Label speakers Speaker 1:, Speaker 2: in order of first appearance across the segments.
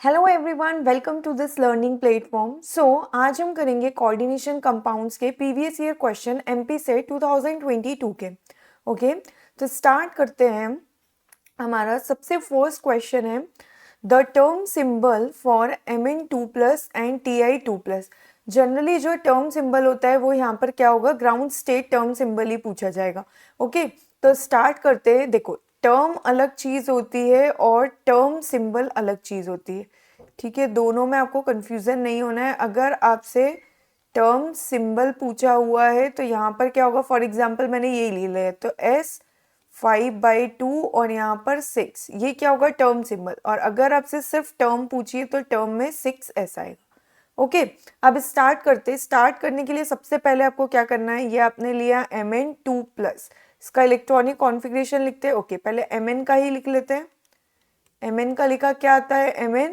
Speaker 1: Hello everyone, welcome to this learning platform. आज हम करेंगे कोऑर्डिनेशन कंपाउंड्स के प्रीवियस ईयर क्वेश्चन एमपी से 2022 के। ओके, तो स्टार्ट करते हैं। हमारा सबसे फर्स्ट क्वेश्चन है, the term symbol for Mn2+ and Ti2+। Generally जो टर्म सिंबल होता है वो यहाँ पर क्या होगा, ग्राउंड स्टेट टर्म सिंबल ही पूछा जाएगा। ओके, तो स्टार्ट करते हैं। देखो, टर्म अलग चीज़ होती है और टर्म सिंबल अलग चीज़ होती है। ठीक है, दोनों में आपको कंफ्यूजन नहीं होना है। अगर आपसे टर्म सिंबल पूछा हुआ है तो यहाँ पर क्या होगा, फॉर एग्जाम्पल मैंने ये ले लिया है तो S 5/2 और यहाँ पर 6, ये क्या होगा, टर्म सिंबल। और अगर आपसे सिर्फ टर्म पूछिए तो टर्म में 6S आएगा। ओके, अब स्टार्ट करते। स्टार्ट करने के लिए सबसे पहले आपको क्या करना है, ये आपने लिया Mn2+, इसका इलेक्ट्रॉनिक कॉन्फ़िगरेशन लिखते हैं। ओके, पहले Mn का ही लिख लेते हैं। Mn का लिखा क्या आता है, Mn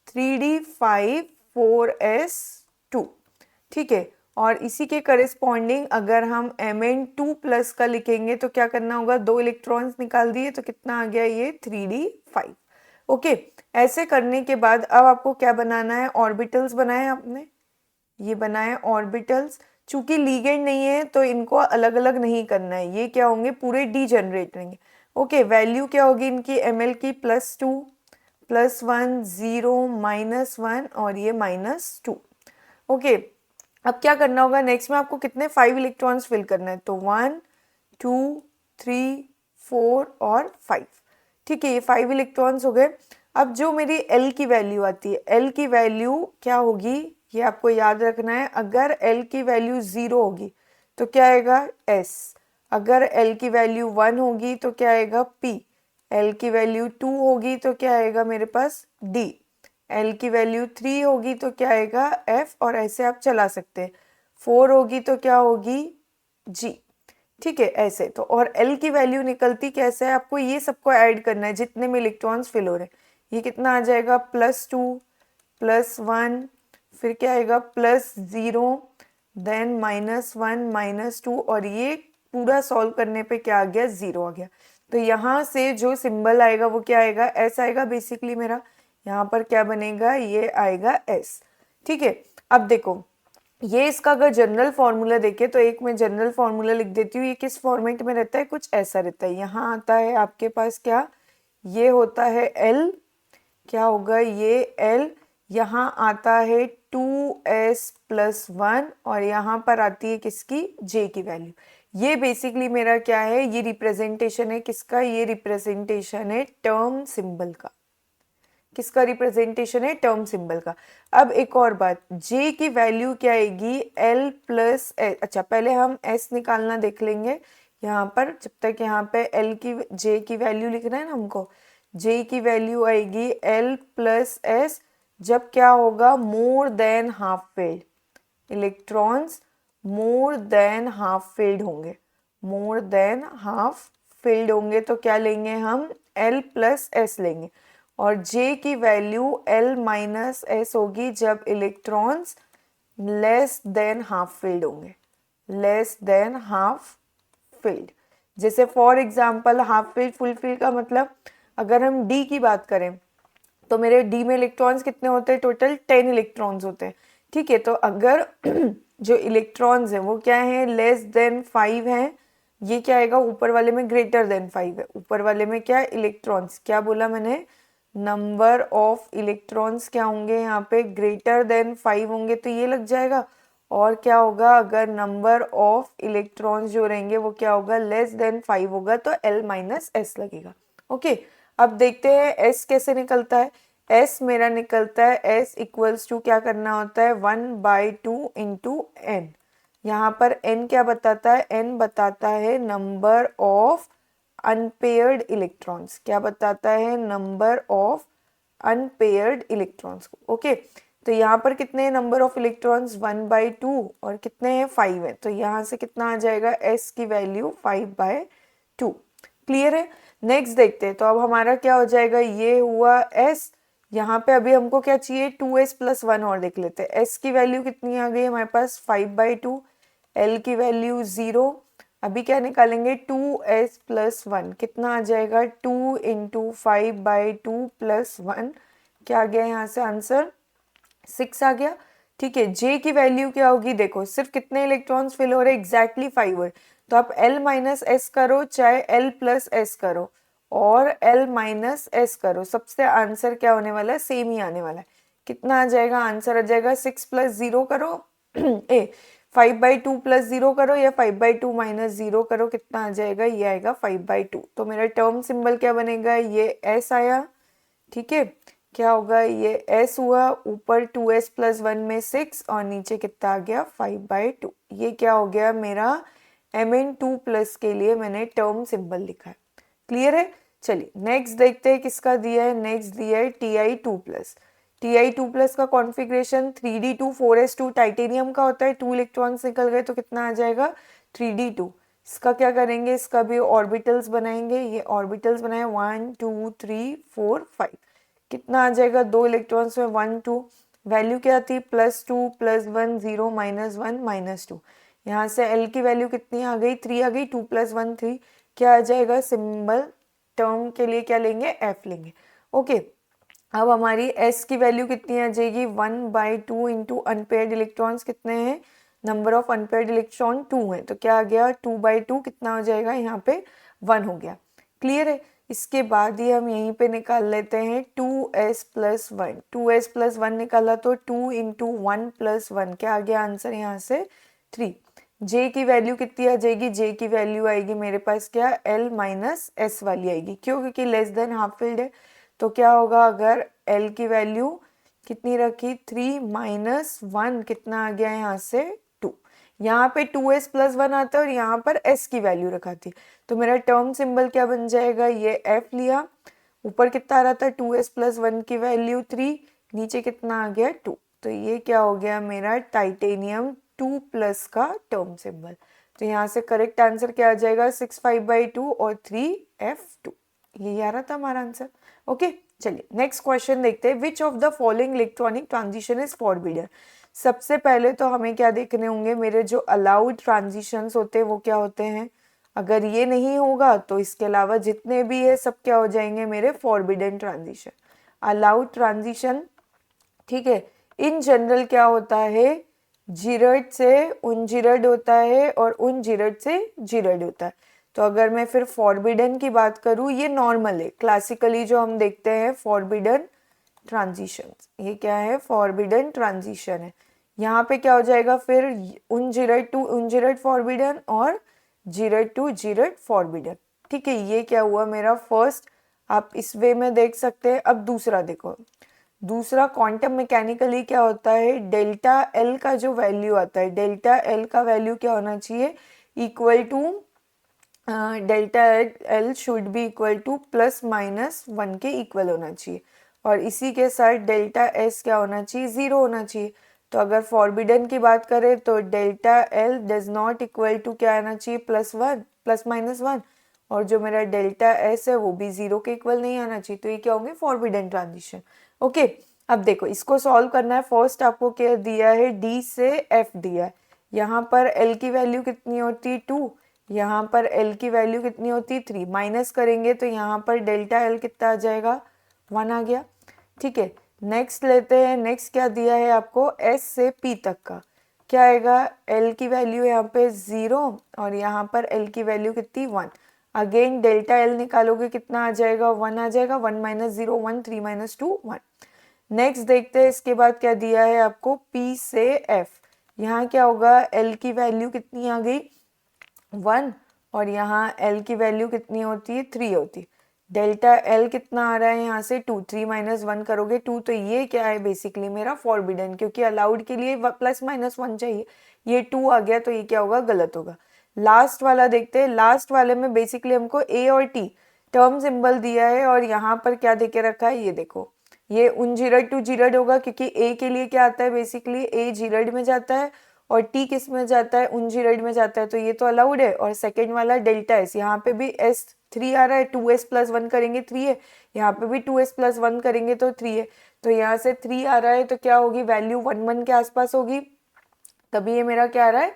Speaker 1: 3d5 4s2। ठीक है, और इसी के करेस्पॉन्डिंग अगर हम Mn2+ का लिखेंगे तो क्या करना होगा, 2 इलेक्ट्रॉन्स निकाल दिए तो कितना आ गया, ये 3d5। ओके, ऐसे करने के बाद अब आपको क्या बनाना है, ऑर्बिटल्स बनाए आपने, ये बनाए ऑर्बिटल्स। चूंकि लीगेंड नहीं है तो इनको अलग अलग नहीं करना है, ये क्या होंगे, पूरे डी जनरेट होंगे। ओके, वैल्यू क्या होगी इनकी, Ml की +2 +1 0 -1 और ये -2। ओके, अब क्या करना होगा, नेक्स्ट में आपको कितने 5 इलेक्ट्रॉन्स फिल करना है, तो 1 2 3 4 और 5। ठीक है, ये 5 इलेक्ट्रॉन्स हो गए। अब जो मेरी L की वैल्यू आती है, L की वैल्यू क्या होगी, ये आपको याद रखना है। अगर L की वैल्यू 0 होगी तो क्या आएगा, S। अगर L की वैल्यू 1 होगी तो क्या आएगा, P। L की वैल्यू 2 होगी तो क्या आएगा मेरे पास, D। L की वैल्यू 3 होगी तो क्या आएगा, F। और ऐसे आप चला सकते हैं। 4 होगी तो क्या होगी, G। ठीक है, ऐसे तो। और L की वैल्यू निकलती कैसे है, आपको ये सबको ऐड करना है जितने में इलेक्ट्रॉन्स फिल हो रहे हैं। ये कितना आ जाएगा, +2 +1, फिर क्या आएगा, +0, देन -1 -2, और ये पूरा सॉल्व करने पे क्या आ गया, 0 आ गया। तो यहाँ से जो सिंबल आएगा वो क्या आएगा, S आएगा बेसिकली मेरा। यहाँ पर क्या बनेगा, ये आएगा S। ठीक है, अब देखो, ये इसका अगर जनरल फॉर्मूला देखे तो एक मैं जनरल फॉर्मूला लिख देती हूँ। ये किस फॉर्मेट में रहता है, कुछ ऐसा रहता है। यहाँ आता है आपके पास क्या, ये होता है L, क्या होगा ये L। यहाँ आता है 2s+1 और यहाँ पर आती है किसकी, J की वैल्यू। ये बेसिकली मेरा क्या है, ये रिप्रेजेंटेशन है किसका, ये रिप्रेजेंटेशन है टर्म सिंबल का। किसका रिप्रेजेंटेशन है, टर्म सिंबल का। अब एक और बात, J की वैल्यू क्या आएगी, L+S। अच्छा, पहले हम S निकालना देख लेंगे यहाँ पर, जब तक यहाँ पे J की वैल्यू लिखना है ना हमको। J की वैल्यू आएगी L+S जब क्या होगा, more than half filled. Electrons more than half filled होंगे, मोर देन हाफ फिल्ड होंगे तो क्या लेंगे हम, L+S लेंगे। और J की वैल्यू L-S होगी जब electrons less than half filled होंगे, लेस देन हाफ फिल्ड। जैसे for example half filled full field का मतलब, अगर हम D की बात करें तो मेरे D में इलेक्ट्रॉन्स कितने होते हैं, टोटल 10 इलेक्ट्रॉन्स होते हैं। ठीक है, तो अगर जो इलेक्ट्रॉन्स हैं वो क्या है, लेस देन 5 हैं, ये क्या आएगा, ऊपर वाले में ग्रेटर देन 5 है। ऊपर वाले में क्या, इलेक्ट्रॉन्स, क्या बोला मैंने, नंबर ऑफ इलेक्ट्रॉन्स क्या होंगे यहाँ पे, ग्रेटर देन 5 होंगे तो ये लग जाएगा। और क्या होगा, अगर नंबर ऑफ इलेक्ट्रॉन्स जो रहेंगे वो क्या होगा, लेस देन 5 होगा तो L-S लगेगा। ओके, अब देखते हैं S कैसे निकलता है। S मेरा निकलता है, S इक्वल्स टू क्या करना होता है, 1/2 इंटू N। यहाँ पर N क्या बताता है, N बताता है नंबर ऑफ अनपेयर्ड इलेक्ट्रॉन्स। क्या बताता है, नंबर ऑफ अनपेयर्ड इलेक्ट्रॉन्स को। ओके, तो यहाँ पर कितने नंबर ऑफ इलेक्ट्रॉन्स, 1/2 और कितने हैं, 5 है। तो यहाँ से कितना आ जाएगा, S की वैल्यू 5/2। क्लियर है। नेक्स्ट देखते हैं, तो अब हमारा क्या हो जाएगा, ये हुआ S। यहाँ पे अभी हमको क्या चाहिए, 2s+1 और देख लेते हैं। S की वैल्यू कितनी आ गई हमारे पास, 5/2। L की वैल्यू 0। अभी क्या निकालेंगे, 2s+1 कितना आ जाएगा, 2 × 5/2 + 1 क्या आ गया यहाँ से आंसर 6 आ गया। ठीक है, जे की वैल्यू क्या होगी, देखो सिर्फ कितने इलेक्ट्रॉन्स फिल हो रहे हैं, एग्जैक्टली 5 है। तो आप L माइनस एस करो चाहे L प्लस एस करो और L माइनस एस करो, सबसे आंसर क्या होने वाला है, सेम ही आने वाला है। कितना आ जाएगा, आंसर आ जाएगा 6 प्लस 0 करो ए 5/2 प्लस 0 करो या 5/2 माइनस 0 करो, कितना आ जाएगा, ये आएगा 5/2। तो मेरा टर्म सिंबल क्या बनेगा, ये S आया। ठीक है, क्या होगा, ये S हुआ, ऊपर 2S प्लस 1 में 6 और नीचे कितना आ गया 5/2। ये क्या हो गया मेरा Mn2 प्लस के लिए मैंने टर्म सिंबल लिखा है। क्लियर है। चलिए नेक्स्ट देखते हैं किसका दिया है, नेक्स्ट दिया है Ti2 प्लस। Ti2 प्लस का कॉन्फ़िगरेशन 3d2 4s2 टाइटेनियम का होता है, 2 इलेक्ट्रॉन्स निकल गए तो कितना आ जाएगा 3d2। इसका क्या करेंगे, इसका भी ऑर्बिटल्स बनाएंगे, ये ऑर्बिटल्स बनाए 1 2 3 4 5, कितना आ जाएगा, 2 इलेक्ट्रॉन्स में 1 2, वैल्यू क्या थी +2 +1 0 -1 -2। यहाँ से L की वैल्यू कितनी आ गई, 3 आ गई, 2 + 1 3, क्या आ जाएगा सिंबल टर्म के लिए क्या लेंगे, F लेंगे। ओके, अब हमारी S की वैल्यू कितनी आ जाएगी, 1/2 इंटू अनपेयर्ड इलेक्ट्रॉन्स कितने हैं, नंबर ऑफ अनपेयर्ड इलेक्ट्रॉन 2 है, तो क्या आ गया 2/2 कितना हो जाएगा, यहाँ पे 1 हो गया। क्लियर है। इसके बाद ही हम यहीं पे निकाल लेते हैं 2s प्लस 1, 2s प्लस 1 निकाला तो 2 इंटू 1 प्लस 1, क्या आ गया आंसर यहाँ से 3। जे की वैल्यू कितनी आ जाएगी, जे की वैल्यू आएगी मेरे पास क्या, L माइनस एस वाली आएगी, क्यों, क्योंकि लेस देन हाफ फिल्ड है। तो क्या होगा, अगर L की वैल्यू कितनी रखी 3 -1, कितना आ गया यहाँ से 2, यहाँ पे 2s प्लस 1 आता है और यहाँ पर s की वैल्यू रखा थी, तो मेरा टर्म सिंबल क्या बन जाएगा, ये F लिया, ऊपर कितना आ रहा था 2s प्लस 1 की वैल्यू 3, नीचे कितना आ गया 2, तो ये क्या हो गया मेरा टाइटेनियम 2 प्लस का टर्म सिंबल। तो यहाँ से करेक्ट आंसर क्या आ जाएगा 6 5/2 और 3 F2, ये आ रहा था हमारा आंसर। ओके, चलिए नेक्स्ट क्वेश्चन देखते हैं, which of the following electronic transition is forbidden. सबसे पहले तो हमें क्या देखने होंगे, मेरे जो अलाउड ट्रांजिशंस होते हैं वो क्या होते हैं, अगर ये नहीं होगा तो इसके अलावा जितने भी है सब क्या हो जाएंगे मेरे फॉरबिडन ट्रांजिशन। अलाउड ट्रांजिशन, ठीक है, इन जनरल क्या होता है, जीरड से उनजीरड होता है और उनजीरड से जीरड होता है। तो अगर मैं फिर फॉरबिडन की बात करूँ, ये नॉर्मल है, क्लासिकली जो हम देखते हैं फॉरबिडन ट्रांजिशन, ये क्या है फॉरबिडन ट्रांजिशन है। यहाँ पे क्या हो जाएगा फिर उनजीरड टू उनजीरड फॉरबिडन और जीरड टू जीरड फॉरबिडन। ठीक है, ये क्या हुआ मेरा फर्स्ट, आप इस वे में देख सकते हैं। अब दूसरा देखो, दूसरा क्वांटम मैकेनिकली क्या होता है, डेल्टा एल का जो वैल्यू आता है, डेल्टा एल का वैल्यू क्या होना चाहिए, equal to delta L should be equal to +-1 के इक्वल होना चाहिए, और इसी के साथ डेल्टा एस क्या होना चाहिए, 0 होना चाहिए। तो अगर फॉरबिडन की बात करें तो delta L does not equal to क्या आना चाहिए, +1 +-1, और जो मेरा डेल्टा एस है वो भी 0 के इक्वल नहीं आना चाहिए, तो ये क्या होंगे फॉरबिडन ट्रांजिशन। ओके, अब देखो इसको सॉल्व करना है। फर्स्ट आपको क्या दिया है, डी से एफ दिया है, यहाँ पर एल की वैल्यू कितनी होती है 2, यहाँ पर एल की वैल्यू कितनी होती है 3, माइनस करेंगे तो यहाँ पर डेल्टा एल कितना आ जाएगा 1 आ गया। ठीक है, नेक्स्ट लेते हैं, नेक्स्ट क्या दिया है आपको, एस से पी तक का क्या आएगा, एल की वैल्यू यहाँ पे 0 और यहाँ पर एल की वैल्यू कितनी 1, अगेन डेल्टा एल निकालोगे कितना आ जाएगा 1 आ जाएगा, 1 - 0 1, 3 - 2 1। नेक्स्ट देखते हैं इसके बाद क्या दिया है आपको, P से F, यहाँ क्या होगा, L की वैल्यू कितनी आ गई 1 और यहाँ L की वैल्यू कितनी होती है 3 होती है, डेल्टा L कितना आ रहा है यहाँ से 2, 3 - 1 करोगे 2, तो ये क्या है बेसिकली मेरा फॉरबिडन, क्योंकि अलाउड के लिए +-1 चाहिए, ये 2 आ गया तो ये क्या होगा गलत होगा। लास्ट वाला देखते हैं, लास्ट वाले में बेसिकली हमको A और T टर्म सिंबल दिया है और यहाँ पर क्या देके रखा है, ये देखो, ये उनजीरड टू जीरड होगा, क्योंकि ए के लिए क्या आता है बेसिकली, ए जीरड में जाता है और टी किस में जाता है, उनजीरड में जाता है, तो ये तो अलाउड है। और सेकंड वाला डेल्टा एस, यहाँ पे भी एस 3 आ रहा है, 2s + 1 करेंगे 3 है, यहाँ पे भी 2s + 1 करेंगे तो 3 है, तो यहाँ से 3 आ रहा है तो क्या होगी वैल्यू 1 1 के आसपास होगी, तभी ये मेरा क्या आ रहा है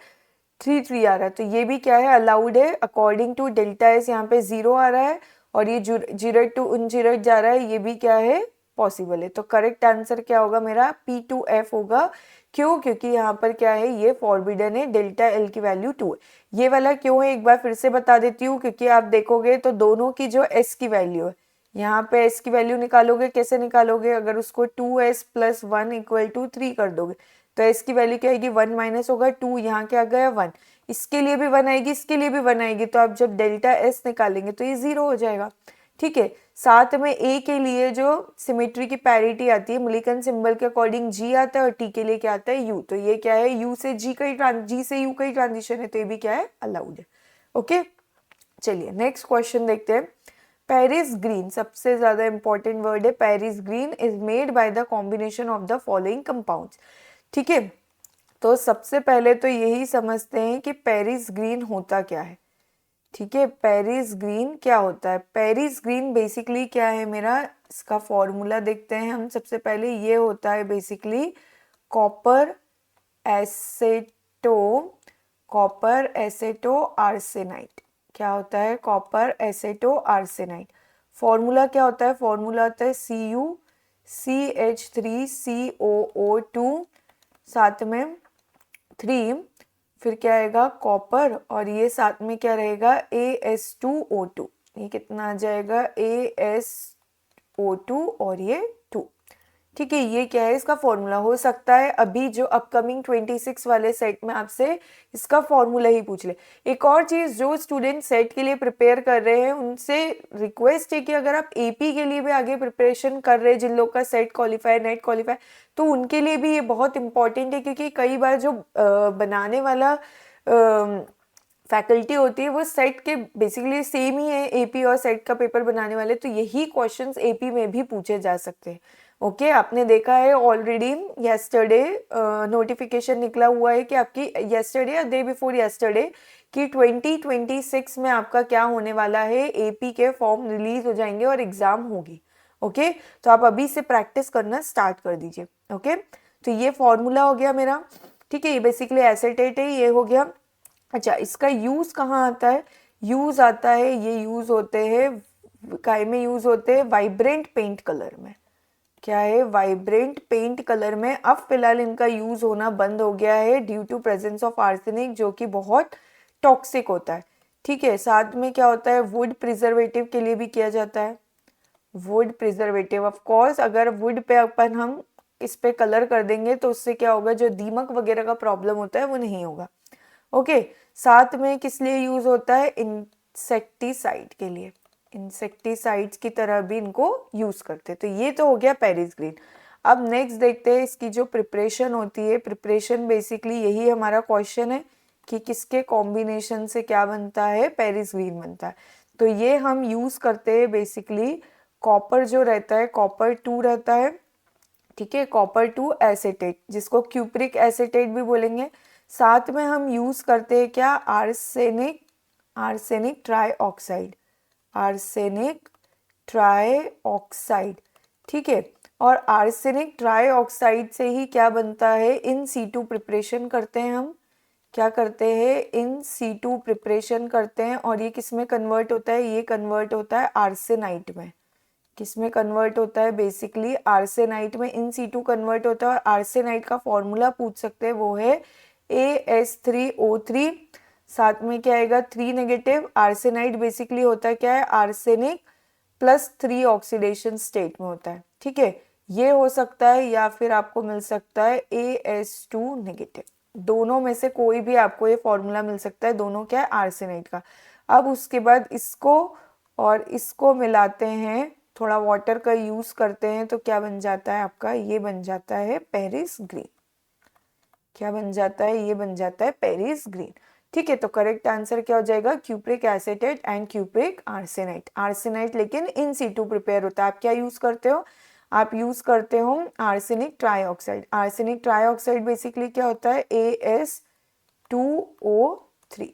Speaker 1: 3 3 आ रहा है, तो ये भी क्या है अलाउड है अकॉर्डिंग टू डेल्टा एस, यहाँ पे 0 आ रहा है और ये जीरड टू उनजीरड जा रहा है, ये भी क्या है पॉसिबल है। तो करेक्ट आंसर क्या होगा मेरा P2F होगा। क्यों? क्योंकि यहाँ पर क्या है, ये फॉरबिडन है, डेल्टा एल की वैल्यू 2 है। ये वाला क्यों है एक बार फिर से बता देती हूँ, क्योंकि आप देखोगे तो दोनों की जो एस की वैल्यू है, यहाँ पे एस की वैल्यू निकालोगे, कैसे निकालोगे, अगर उसको 2s + 1 = 3 कर दोगे तो एस की वैल्यू क्या आएगी, 1 माइनस होगा 2, यहाँ क्या गया 1, इसके लिए भी 1 आएगी, इसके लिए भी 1 आएगी, तो आप जब डेल्टा एस निकालेंगे तो ये 0 हो जाएगा। ठीक है, साथ में ए के लिए जो सिमेट्री की पैरिटी आती है, मिलिकन सिंबल के अकॉर्डिंग जी आता है और टी के लिए क्या आता है, यू। तो ये क्या है, यू से जी का ही जी से यू का ही ट्रांजिशन है, तो ये भी क्या है, अलाउड है। ओके, चलिए नेक्स्ट क्वेश्चन देखते हैं। पेरिस ग्रीन, सबसे ज्यादा इंपॉर्टेंट वर्ड है Paris green, is made by the combination of the following compounds. ठीक है, तो सबसे पहले तो यही समझते हैं कि पेरिस ग्रीन होता क्या है। ठीक है, पेरिस ग्रीन क्या होता है। पेरिस ग्रीन बेसिकली क्या है मेरा, इसका फॉर्मूला देखते हैं हम सबसे पहले। ये होता है basically copper Assetto, copper Assetto arsenite. क्या होता है, कॉपर एसेटो आर्सेनाइट। फॉर्मूला क्या होता है, फॉर्मूला होता है CuCH3COO2, साथ में 3, फिर क्या आएगा कॉपर, और ये साथ में क्या रहेगा AS2O2। ये कितना आ जाएगा ASO2 और ये 2। ठीक है, ये क्या है, इसका फॉर्मूला। हो सकता है अभी जो अपकमिंग 26 वाले सेट में आपसे इसका फॉर्मूला ही पूछ ले। एक और चीज, जो स्टूडेंट सेट के लिए प्रिपेयर कर रहे हैं उनसे रिक्वेस्ट है कि अगर आप एपी के लिए भी आगे प्रिपरेशन कर रहे हैं, जिन लोग का सेट क्वालिफाई नेट क्वालिफाई, तो उनके लिए भी ये बहुत इंपॉर्टेंट है, क्योंकि कई बार जो बनाने वाला फैकल्टी होती है वो सेट के बेसिकली सेम ही है, एपी और सेट का पेपर बनाने वाले, तो यही क्वेश्चंस एपी में भी पूछे जा सकते हैं। ओके, आपने देखा है ऑलरेडी येस्टरडे नोटिफिकेशन निकला हुआ है कि आपकी येस्टरडे या डे बिफोर येस्टरडे कि 2026 में आपका क्या होने वाला है, एपी के फॉर्म रिलीज हो जाएंगे और एग्जाम होगी। ओके, तो आप अभी से प्रैक्टिस करना स्टार्ट कर दीजिए। ओके, तो ये फॉर्मूला हो गया मेरा। ठीक है, ये बेसिकली एसेटेट है, ये हो गया। अच्छा, इसका यूज कहाँ आता है, यूज आता है, ये यूज होते हैं काय में, यूज होते हैं वाइब्रेंट पेंट कलर में। क्या है, वाइब्रेंट पेंट कलर में। अब फिलहाल इनका यूज होना बंद हो गया है due to presence of arsenic, जो कि बहुत टॉक्सिक होता है। ठीक है, साथ में क्या होता है, वुड प्रिजर्वेटिव के लिए भी किया जाता है, वुड प्रिजर्वेटिव। ऑफ कोर्स अगर वुड पे अपन हम इस पे कलर कर देंगे तो उससे क्या होगा, जो दीमक वगैरह का प्रॉब्लम होता है वो नहीं होगा। ओके, साथ में किस लिए यूज होता है, इंसेक्टिसाइड के लिए, इंसेक्टिसाइड्स की तरह भी इनको यूज करते हैं। तो ये तो हो गया पेरिस ग्रीन। अब नेक्स्ट देखते हैं इसकी जो प्रिपरेशन होती है। प्रिपरेशन बेसिकली यही हमारा क्वेश्चन है कि किसके कॉम्बिनेशन से क्या बनता है, पेरिस ग्रीन बनता है। तो ये हम यूज करते हैं बेसिकली कॉपर जो रहता है, कॉपर 2 रहता है। ठीक है, कॉपर 2 एसेटेट, जिसको क्यूप्रिक एसेटेट भी बोलेंगे। साथ में हम यूज करते हैं क्या, arsenic, arsenic trioxide, arsenic trioxide. ठीक है, और आर्सेनिक ट्राइऑक्साइड से ही क्या बनता है, इन सीटू प्रिपरेशन करते हैं हम। क्या करते हैं, इन सीटू प्रिपरेशन करते हैं, और ये किस में कन्वर्ट होता है, ये कन्वर्ट होता है आर्सेनाइट में। किस में कन्वर्ट होता है, बेसिकली आर्सेनाइट में इन सीटू कन्वर्ट होता है। और आर्सेनाइट का फॉर्मूला पूछ सकते हैं, वो है AS3O3। साथ में क्या आएगा, 3 नेगेटिव। आर्सेनाइट बेसिकली होता है क्या है, आर्सेनिक +3 ऑक्सीडेशन स्टेट में होता है। ठीक है, ये हो सकता है, या फिर आपको मिल सकता है AS2 नेगेटिव। दोनों में से कोई भी आपको ये फॉर्मूला मिल सकता है, दोनों क्या है, आर्सेनाइट का। अब उसके बाद इसको और इसको मिलाते हैं, थोड़ा वाटर का यूज करते हैं, तो क्या बन जाता है आपका, ये बन जाता है पेरिस ग्रीन। क्या बन जाता है, ये बन जाता है पेरिस ग्रीन। ठीक है, तो करेक्ट आंसर क्या हो जाएगा, cupric acetate and cupric arsenite. Arsenite लेकिन इन सीटू प्रिपेयर होता है। आप क्या यूज करते हो, आप यूज करते हो arsenic trioxide. Arsenic trioxide basically क्या होता है, AS2O3।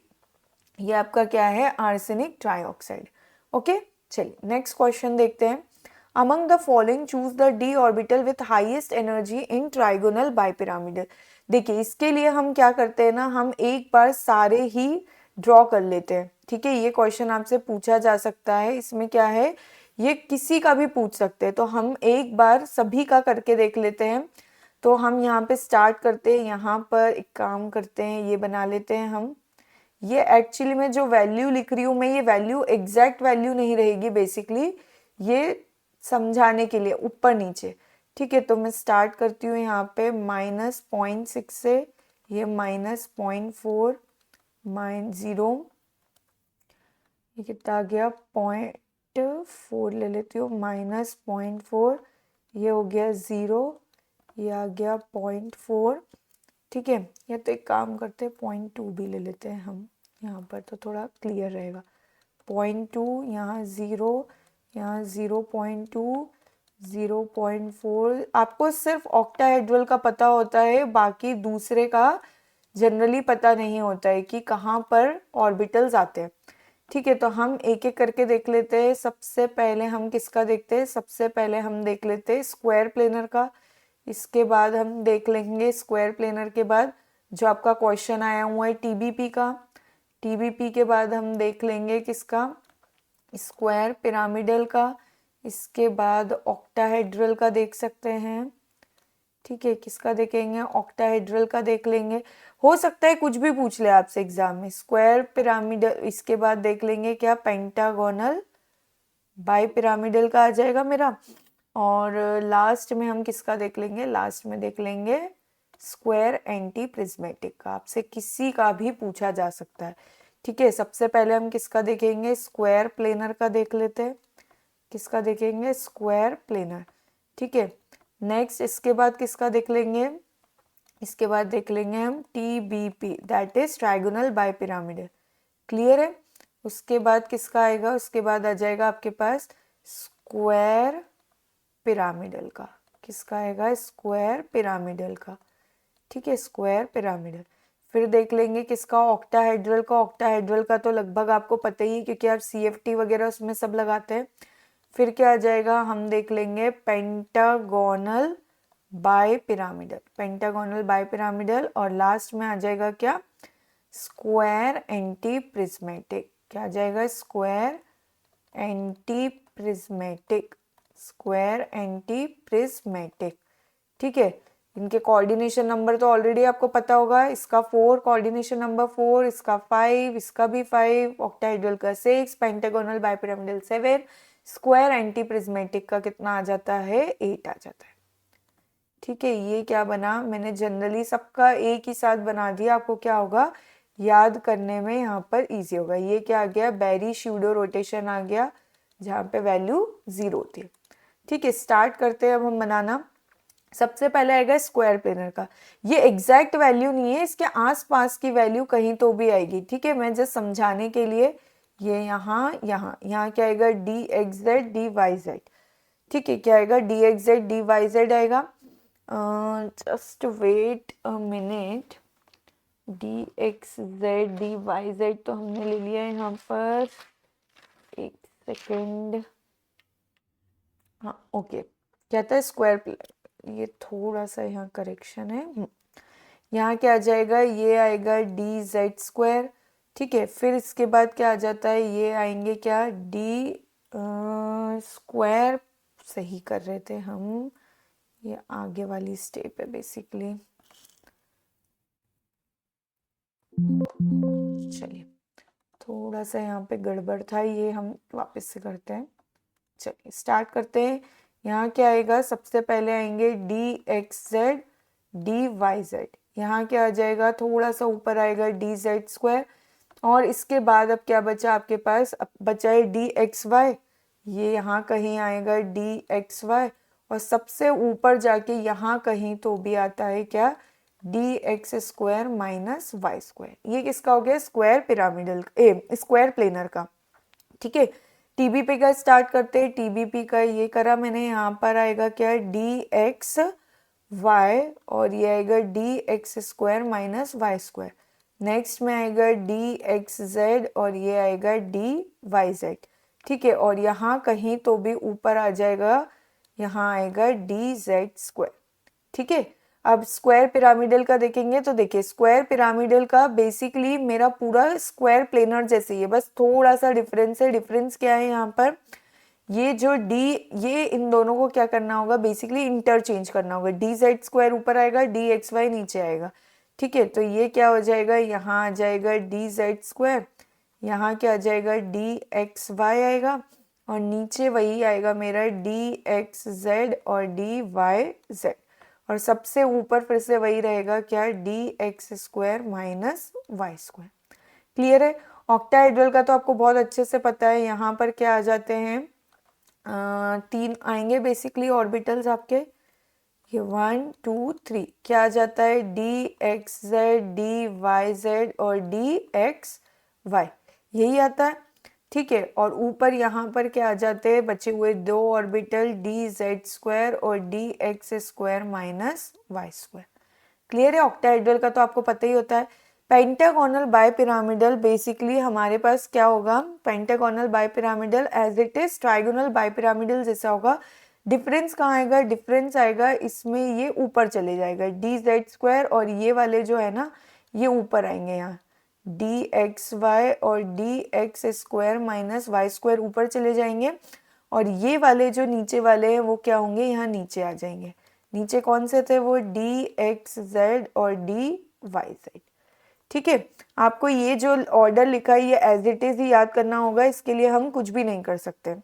Speaker 1: ये आपका क्या है, आर्सेनिक ट्राइऑक्साइड। ओके, चलिए नेक्स्ट क्वेश्चन देखते हैं। Among the following choose the D orbital with highest energy in trigonal bipyramidal. देखिए, इसके लिए हम क्या करते हैं ना, हम एक बार सारे ही ड्रॉ कर लेते हैं। ठीक है, ये क्वेश्चन आपसे पूछा जा सकता है। इसमें क्या है, ये किसी का भी पूछ सकते हैं, तो हम एक बार सभी का करके देख लेते हैं। तो हम यहाँ पे स्टार्ट करते हैं, यहाँ पर एक काम करते हैं, ये बना लेते हैं हम। ये एक्चुअली में जो वैल्यू लिख रही हूँ मैं, ये वैल्यू एग्जैक्ट वैल्यू नहीं रहेगी, बेसिकली ये समझाने के लिए ऊपर नीचे। ठीक है, तो मैं स्टार्ट करती हूँ यहाँ पे -0.6 से, ये -0.4 -0, ये कितना आ गया 0.4 ले लेती हूँ, -0.4, ये हो गया 0, ये आ गया 0.4। ठीक है, या तो एक काम करते हैं 0.2 भी ले लेते हैं हम यहाँ पर, तो थोड़ा क्लियर रहेगा। 0.2, यहाँ 0, यहाँ 0.2, 0.4। आपको सिर्फ ऑक्टाहेड्रल का पता होता है, बाकी दूसरे का जनरली पता नहीं होता है कि कहाँ पर ऑर्बिटल्स आते हैं। ठीक है, तो हम एक एक करके देख लेते हैं। सबसे पहले हम किसका देखते हैं, सबसे पहले हम देख लेते हैं स्क्वायर प्लेनर का। इसके बाद हम देख लेंगे स्क्वायर प्लेनर के बाद जो आपका क्वेश्चन आया हुआ है टीबीपी का। टीबीपी के बाद हम देख लेंगे किसका, स्क्वायर पिरामिडल का। इसके बाद ऑक्टाहेड्रल का देख सकते हैं। ठीक है, किसका देखेंगे, ऑक्टाहेड्रल का देख लेंगे। हो सकता है कुछ भी पूछ ले आपसे एग्जाम में, स्क्वायर पिरामिडल। इसके बाद देख लेंगे क्या, पेंटागोनल बाई पिरामिडल का आ जाएगा मेरा। और लास्ट में हम किसका देख लेंगे, लास्ट में देख लेंगे स्क्वायर एंटी प्रिज्मेटिक का। आपसे किसी का भी पूछा जा सकता है। ठीक है, सबसे पहले हम किसका देखेंगे, स्क्वायर प्लेनर का देख लेते हैं। किसका देखेंगे, स्क्वायर प्लेनर। ठीक है, नेक्स्ट इसके बाद किसका देख लेंगे, इसके बाद देख लेंगे हम TBP, that is trigonal bi pyramidal. Clear है। उसके बाद किसका आएगा, उसके बाद आ जाएगा आपके पास स्क्वायर पिरामिडल का। किसका आएगा, स्क्वायर पिरामिडल का। ठीक है, स्क्वायर पिरामिडल। फिर देख लेंगे किसका, ऑक्टाहेड्रल का। ऑक्टाहेड्रल का तो लगभग आपको पता ही है, क्योंकि आप सीएफटी वगैरह उसमें सब लगाते हैं। फिर क्या आ जाएगा, हम देख लेंगे pentagonal bipyramidal, pentagonal bipyramidal. और लास्ट में आ जाएगा क्या, स्क्वायर एंटी प्रिज्मेटिक। क्या आ जाएगा, square anti prismatic, square anti prismatic. ठीक है, इनके कोऑर्डिनेशन नंबर तो ऑलरेडी आपको पता होगा। इसका 4, कोऑर्डिनेशन नंबर 4, इसका 5, इसका भी 5, ऑक्टाहेड्रल का 6, pentagonal bipyramidal 7, square anti prismatic का कितना आ जाता है, 8 आ जाता है। ठीक है, ये क्या बना, मैंने जनरली सबका एक ही साथ बना दिया, आपको क्या होगा याद करने में यहाँ पर इजी होगा। ये क्या आ गया, बेरी स्यूडो रोटेशन आ गया, जहाँ पे वैल्यू 0 होती है। ठीक है, स्टार्ट करते हैं अब हम बनाना। सबसे पहले आएगा स्क्वायर प्लेनर का। ये एग्जैक्ट वैल्यू नहीं है, इसके आसपास की वैल्यू कहीं तो भी आएगी। ठीक है, मैं जस्ट समझाने के लिए, ये यहाँ क्या आएगा, D x Z D Y Z. ठीक है, क्या आएगा, D x Z D Y Z आएगा। Just wait a minute, D x Z D Y Z तो हमने ले लिया है यहाँ पर, एक सेकेंड। हाँ ओके, क्या था स्क्वायर, ये थोड़ा सा यहाँ करेक्शन है। यहाँ क्या आ जाएगा, ये आएगा डी जेड स्क्वायर। ठीक है, फिर इसके बाद क्या आ जाता है, ये आएंगे क्या, डी स्क्वायर। सही कर रहे थे हम, ये आगे वाली स्टेप है बेसिकली। चलिए, थोड़ा सा यहाँ पे गड़बड़ था, ये हम वापस से करते हैं। चलिए स्टार्ट करते हैं। यहाँ क्या आएगा, सबसे पहले आएंगे d x Z D Y z. यहाँ क्या आ जाएगा, थोड़ा सा ऊपर आएगा डी जेड स्क्वायर। और इसके बाद अब क्या बचा आपके पास, अब बचा है डी एक्स वाई। ये यहाँ कहीं आएगा डी एक्स वाई, और सबसे ऊपर जाके यहाँ कहीं तो भी आता है क्या, d x square minus y square. ये किसका हो गया, स्क्वायर पिरामिडल, स्क्वायर प्लेनर का। ठीक है, टीबीपी का स्टार्ट करते हैं। टीबीपी का ये करा मैंने, यहाँ पर आएगा क्या, डी एक्स वाई, और ये आएगा D x square minus y square. Next में आएगा डी एक्स जेड, और ये आएगा डी वाई जेड। ठीक है, और यहाँ कहीं तो भी ऊपर आ जाएगा, यहाँ आएगा डी जेड स्क्वायर। ठीक है, अब स्क्वायर पिरामिडल का देखेंगे तो देखिए, स्क्वायर पिरामिडल का बेसिकली मेरा पूरा स्क्वायर प्लेनर जैसे ही है, बस थोड़ा सा डिफरेंस है। डिफरेंस क्या है यहाँ पर, ये जो d, ये इन दोनों को क्या करना होगा, बेसिकली इंटरचेंज करना होगा। डी जेड स्क्वायर ऊपर आएगा, डी एक्स वाई नीचे आएगा। ठीक है, तो ये क्या हो जाएगा, यहाँ आ जाएगा डी जेड स्क्वायर, यहाँ क्या आ जाएगा डी एक्स वाई आएगा, और नीचे वही आएगा मेरा डी एक्स जेड और डी वाई जेड, और सबसे ऊपर फिर से वही रहेगा क्या, d x square minus y square. Clear है। ऑक्टाहेड्रल का तो आपको बहुत अच्छे से पता है, यहाँ पर क्या आ जाते हैं, 3 आएंगे बेसिकली ऑर्बिटल्स आपके, ये 1 2 3 क्या आ जाता है, d x Z, D Y z और डी एक्स वाई, यही आता है। ठीक है, और ऊपर यहाँ पर क्या आ जाते हैं, बचे हुए 2 ऑर्बिटल, डी जेड स्क्वायर और d x square minus y square. Clear है। ऑक्टाहेड्रल का तो आपको पता ही होता है। पेंटागोनल बाइपिरामिडल बेसिकली हमारे पास क्या होगा, pentagonal bipyramidal as it is trigonal bipyramidal जैसा होगा। डिफरेंस कहाँ आएगा, डिफरेंस आएगा इसमें, ये ऊपर चले जाएगा डी जेड स्क्वायर, और ये वाले जो है ना ये ऊपर आएंगे, यहाँ डी एक्स वाई और d x square minus y square ऊपर चले जाएंगे, और ये वाले जो नीचे वाले हैं वो क्या होंगे, यहाँ नीचे आ जाएंगे। नीचे कौन से थे, वो डी एक्स जेड और डी वाई जेड। ठीक है, आपको ये जो ऑर्डर लिखा है ये एज इट इज ही याद करना होगा, इसके लिए हम कुछ भी नहीं कर सकते।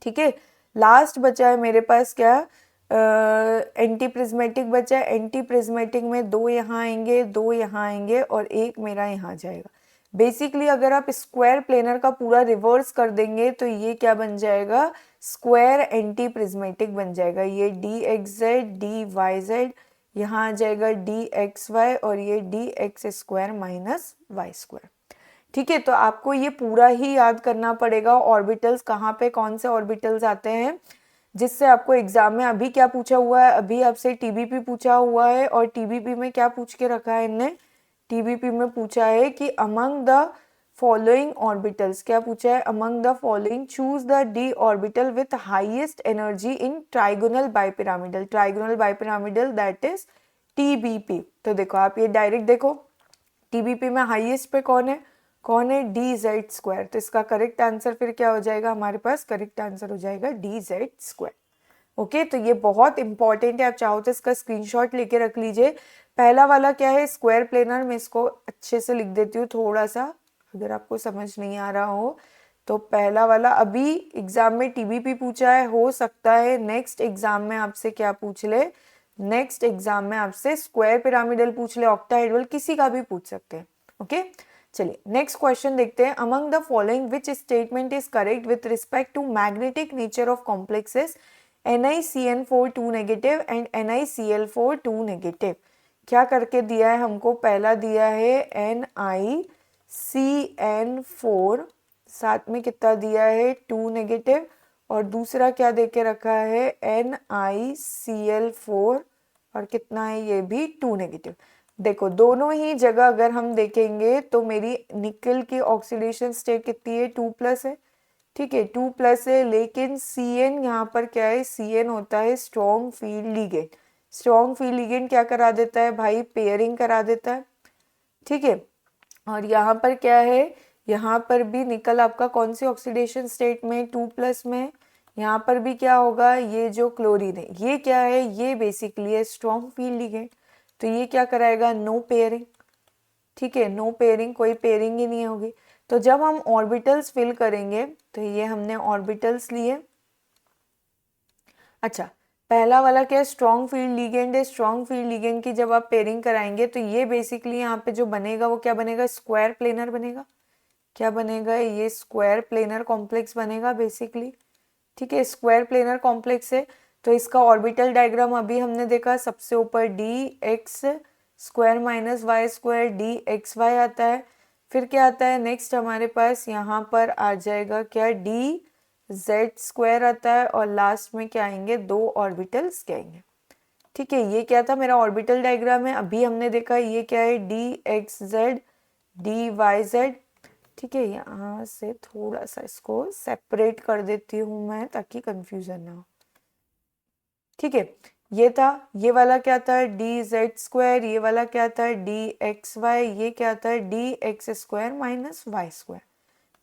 Speaker 1: ठीक है, लास्ट बचा है मेरे पास क्या, एंटी प्रिज्मेटिक बचा है। एंटी प्रिज्मेटिक में 2 यहाँ आएंगे, 2 यहाँ आएंगे और 1 मेरा यहाँ जाएगा। बेसिकली अगर आप स्क्वायर प्लेनर का पूरा रिवर्स कर देंगे तो ये क्या बन जाएगा, स्क्वायर एंटी प्रिज्मेटिक बन जाएगा। ये d x Z, D Y z, यहाँ आ जाएगा डी एक्स वाई और ये d x square minus y square. ठीक है, तो आपको ये पूरा ही याद करना पड़ेगा, ऑर्बिटल्स कहाँ पे कौन से ऑर्बिटल्स आते हैं, जिससे आपको एग्जाम में अभी क्या पूछा हुआ है, अभी आपसे टीबीपी पूछा हुआ है, और टीबीपी में क्या पूछ के रखा है इनने, टीबीपी में पूछा है कि अमंग द फॉलोइंग ऑर्बिटल्स, क्या पूछा है, among the following choose the D orbital with highest energy in trigonal bipyramidal, trigonal bipyramidal that is TBP. तो देखो आप ये डायरेक्ट देखो, टीबीपी में हाईएस्ट पे कौन है डी जेड स्क्वायर, तो इसका करेक्ट आंसर फिर क्या हो जाएगा, हमारे पास करेक्ट आंसर हो जाएगा डी जेड स्क्वायर। ओके, तो ये बहुत इंपॉर्टेंट है, आप चाहो तो इसका स्क्रीनशॉट लेके रख लीजिए। पहला वाला क्या है, स्क्वायर प्लेनर, मैं इसको अच्छे से लिख देती हूँ थोड़ा सा, अगर आपको समझ नहीं आ रहा हो तो। पहला वाला अभी एग्जाम में टीबीपी पूछा है, हो सकता है नेक्स्ट एग्जाम में आपसे क्या पूछ ले, नेक्स्ट एग्जाम में आपसे स्क्वायर पिरामिडल पूछ ले, ऑक्टाहेड्रल किसी का भी पूछ सकते हैं। ओके, चलिए नेक्स्ट क्वेश्चन देखते हैं। Among the following which statement is correct with respect to magnetic nature of complexes NiCN4 2 negative and NiCl4 2 negative. क्या करके दिया है हमको, पहला दिया है NiCN4, साथ में कितना दिया है 2 नेगेटिव, और दूसरा क्या देके रखा है NiCl4 और कितना है ये भी 2 नेगेटिव। देखो दोनों ही जगह अगर हम देखेंगे तो मेरी निकल की ऑक्सीडेशन स्टेट कितनी है, 2+ है। ठीक है, 2+ है, लेकिन Cn यहाँ पर क्या है, Cn होता है strong field ligand. Strong field ligand क्या करा देता है भाई, पेयरिंग करा देता है। ठीक है, और यहाँ पर क्या है, यहाँ पर भी निकल आपका कौन सी ऑक्सीडेशन स्टेट में, 2+ में। यहाँ पर भी क्या होगा, ये जो क्लोरीन है ये क्या है, ये बेसिकली है स्ट्रॉन्ग फील्ड लिगेंड, तो ये क्या कराएगा, नो पेयरिंग। ठीक है, नो पेयरिंग, कोई पेयरिंग ही नहीं होगी। तो जब हम ऑर्बिटल्स फिल करेंगे तो ये हमने ऑर्बिटल्स लिए। अच्छा, पहला वाला क्या है, स्ट्रॉन्ग फील्ड लिगेंड है। स्ट्रॉन्ग फील्ड लिगेंड की जब आप पेयरिंग कराएंगे तो ये बेसिकली यहाँ पे जो बनेगा वो क्या बनेगा, स्क्वायर प्लेनर बनेगा। क्या बनेगा, ये स्क्वायर प्लेनर कॉम्प्लेक्स बनेगा बेसिकली। ठीक है, स्क्वायर प्लेनर कॉम्प्लेक्स है, तो इसका ऑर्बिटल डायग्राम अभी हमने देखा, सबसे ऊपर d x square minus y square d x y आता है। फिर क्या आता है नेक्स्ट हमारे पास, यहाँ पर आ जाएगा क्या, डी जेड स्क्वायर आता है, और लास्ट में क्या आएंगे, 2 ऑर्बिटल्स क्या आएंगे। ठीक है, ये क्या था मेरा ऑर्बिटल डायग्राम है, अभी हमने देखा ये क्या है, d x Z D Y Z. ठीक है, यहाँ से थोड़ा सा इसको सेपरेट कर देती हूँ मैं ताकि कंफ्यूजन ना हो। ठीक है, ये था, ये वाला क्या था, डी जेड स्क्वायर, ये वाला क्या था, डी एक्स वाई, ये क्या था, d x square minus y square.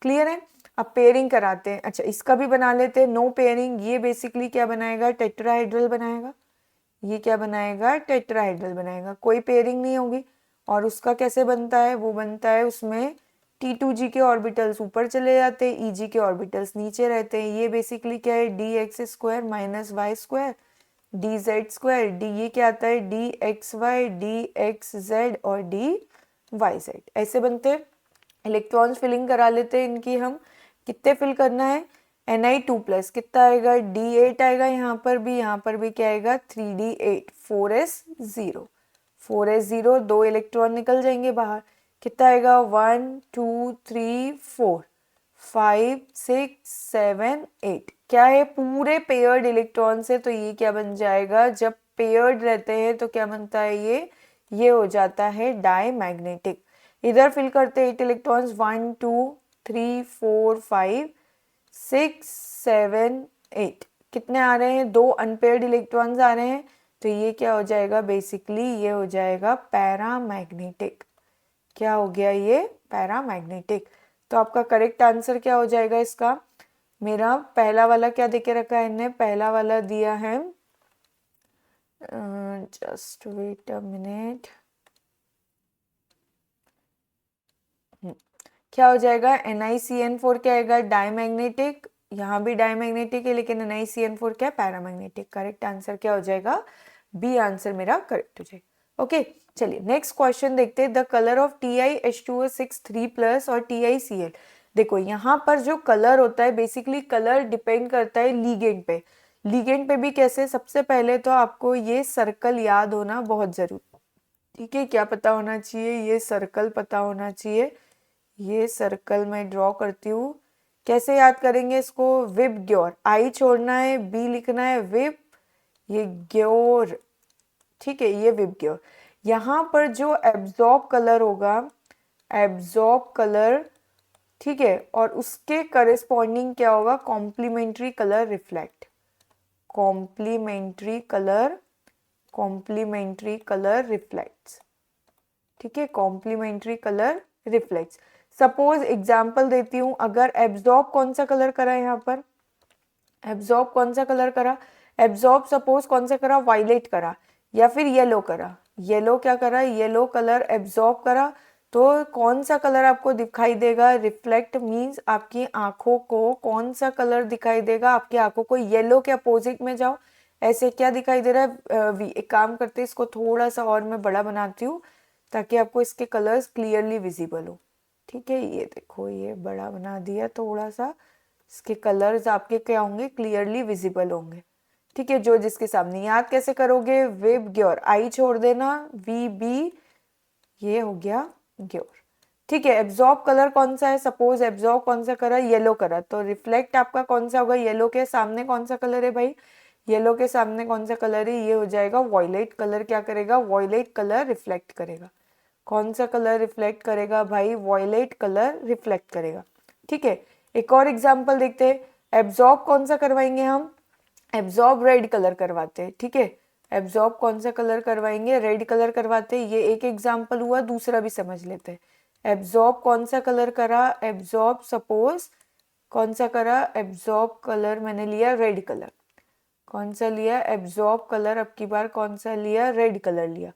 Speaker 1: Clear है। अब पेयरिंग कराते हैं। अच्छा, इसका भी बना लेते हैं, नो पेयरिंग। ये बेसिकली क्या बनाएगा, टेट्राहाइड्रल बनाएगा। ये क्या बनाएगा, टेट्राहाइड्रल बनाएगा, कोई पेयरिंग नहीं होगी। और उसका कैसे बनता है, वो बनता है उसमें T2G के ऑर्बिटल्स ऊपर चले जाते हैं, EG के ऑर्बिटल्स नीचे रहते हैं। ये बेसिकली क्या है, dx² minus y square dz², D ये क्या आता है, dxy dxz और dyz, ऐसे बनते हैं। इलेक्ट्रॉन्स फिलिंग करा लेते हैं इनकी हम। कितने फिल करना है, Ni2+ कितना आएगा, D8 आएगा। यहाँ पर भी क्या आएगा, 3D8, 4s0, 4s0, 2 इलेक्ट्रॉन निकल जाएंगे बाहर। कितना आएगा, 1 2 3 4 5 6 7 8, क्या है, पूरे पेयर्ड इलेक्ट्रॉन से। तो ये क्या बन जाएगा, जब पेयर्ड रहते हैं तो क्या बनता है, ये हो जाता है डायमैग्नेटिक। इधर फिल करते 8 इलेक्ट्रॉन्स, 1 2 3 4 5 6 7 8, कितने आ रहे हैं, 2 अनपेयर्ड इलेक्ट्रॉन्स आ रहे हैं। तो ये क्या हो जाएगा, बेसिकली ये हो जाएगा पैरामैग्नेटिक। क्या हो गया, ये पैरामैग्नेटिक। तो आपका करेक्ट आंसर क्या हो जाएगा इसका, मेरा पहला वाला क्या देके रखा है इन्हें, पहला वाला दिया है, जस्ट वेट अ मिनट, क्या हो जाएगा, NiCN4 क्या आएगा, डायमैग्नेटिक। यहाँ भी डायमैग्नेटिक है लेकिन NiCN4 क्या है, पैरामैग्नेटिक। करेक्ट आंसर क्या हो जाएगा, बी आंसर मेरा करेक्ट हो जाएगा। ओके, चलिए नेक्स्ट क्वेश्चन देखते हैं। द कलर ऑफ TiH2O6 3+ और TiCl। देखो यहाँ पर जो कलर होता है, बेसिकली कलर डिपेंड करता है लीगेंड पे। लीगेंड पे भी कैसे, सबसे पहले तो आपको ये सर्कल याद होना बहुत जरूरी, ठीक है। क्या पता होना चाहिए, ये सर्कल पता होना चाहिए। ये सर्कल मैं ड्रॉ करती हूँ। कैसे याद करेंगे इसको, विब ग्योर, आई छोड़ना है, बी लिखना है, विब, ये ग्योर, ठीक है, ये विब ग्योर। यहाँ पर जो एब्जॉर्ब कलर होगा, एब्जॉर्ब कलर, ठीक है, और उसके करेस्पॉन्डिंग क्या होगा, complementary colour reflect, complementary colour, complementary colour reflects, ठीक है, complementary colour reflects. Suppose example देती हूँ, अगर एब्जॉर्ब कौन सा कलर करा है, यहाँ पर एब्जॉर्ब कौन सा कलर करा, एब्जॉर्ब सपोज कौन सा करा, वायलेट करा या फिर येलो करा, येलो क्या करा, येलो कलर एब्जॉर्ब करा। तो कौन सा कलर आपको दिखाई देगा, रिफ्लेक्ट मींस आपकी आंखों को कौन सा कलर दिखाई देगा, आपकी आंखों को येलो के अपोजिट में जाओ, ऐसे क्या दिखाई दे रहा है, एक काम करते हैं, इसको थोड़ा सा और मैं बड़ा बनाती हूँ ताकि आपको इसके कलर्स क्लियरली विजिबल हो, ठीक है। ये देखो, ये बड़ा बना दिया थोड़ा सा, इसके कलर्स आपके क्या होंगे, क्लियरली विजिबल होंगे, ठीक है। जो जिसके सामने, याद कैसे करोगे, विब ग्योर, आई छोड़ देना, VB, ये हो गया ग्योर, ठीक है। एब्जॉर्ब कलर कौन सा है, सपोज एब्जॉर्ब कौन सा करा, येलो करा, तो रिफ्लेक्ट आपका कौन सा होगा, येलो के सामने कौन सा कलर है भाई, येलो के सामने कौन सा कलर है, ये हो जाएगा वॉयलेट कलर। क्या करेगा, वॉयलेट कलर रिफ्लेक्ट करेगा। कौन सा कलर रिफ्लेक्ट करेगा भाई, वॉयलेट कलर रिफ्लेक्ट करेगा, ठीक है। एक और एग्जांपल देखते हैं, एब्जॉर्ब कौन सा करवाएंगे हम, एब्जॉर्ब रेड कलर करवाते हैं, ठीक है। एब्जॉर्ब कौन सा कलर करवाएंगे, रेड कलर करवाते हैं। ये एक एग्जांपल हुआ, दूसरा भी समझ लेते हैं। एब्जॉर्ब कौन सा कलर करा, एब्जॉर्ब सपोज कौन सा करा, एब्जॉर्ब कलर मैंने लिया रेड कलर, कौन सा लिया, एब्जॉर्ब कलर अब की बार कौन सा लिया, रेड कलर लिया।